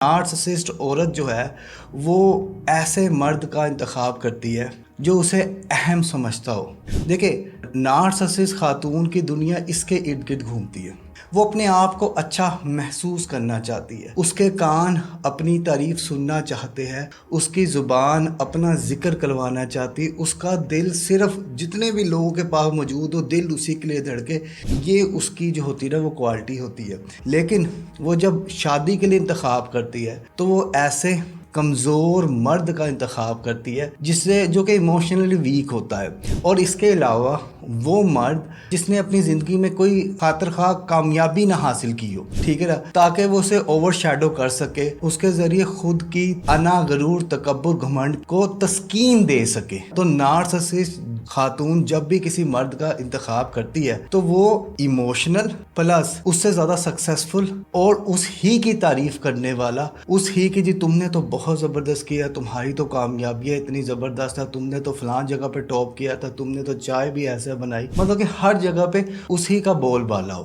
Narcissist عورت جو ہے وہ ایسے مرد کا انتخاب کرتی ہے جو اسے اہم سمجھتا ہو۔ دیکھیں، نارسسسٹ خاتون کی دنیا اس کے ارد گرد گھومتی ہے۔ وہ اپنے آپ کو اچھا محسوس کرنا چاہتی ہے، اس کے کان اپنی تعریف سننا چاہتے ہیں، اس کی زبان اپنا ذکر کروانا چاہتی، اس کا دل صرف جتنے بھی لوگوں کے پاس موجود ہو دل اسی کے لیے دھڑکے، یہ اس کی جو ہوتی ہے نا وہ کوالٹی ہوتی ہے۔ لیکن وہ جب شادی کے لیے انتخاب کرتی ہے تو وہ ایسے کمزور مرد کا انتخاب کرتی ہے جو کہ ایموشنلی ویک ہوتا ہے، اور اس کے علاوہ وہ مرد جس نے اپنی زندگی میں کوئی خاطر خواہ کامیابی نہ حاصل کی ہو، ٹھیک ہے نا، تاکہ وہ اسے اوور شیڈو کر سکے، اس کے ذریعے خود کی انا، غرور، تکبر، گھمنڈ کو تسکین دے سکے۔ تو نارسسسٹ خاتون جب بھی کسی مرد کا انتخاب کرتی ہے تو وہ ایموشنل پلس اس سے زیادہ سکسیسفل اور اس ہی کی تعریف کرنے والا، اس ہی کی جی تم نے تو بہت زبردست کیا، تمہاری تو کامیابی ہے اتنی زبردست ہے، تم نے تو فلان جگہ پہ ٹاپ کیا تھا، تم نے تو چائے بھی ایسے بنائی، مطلب کہ ہر جگہ پہ اسی کا بول بالا ہو۔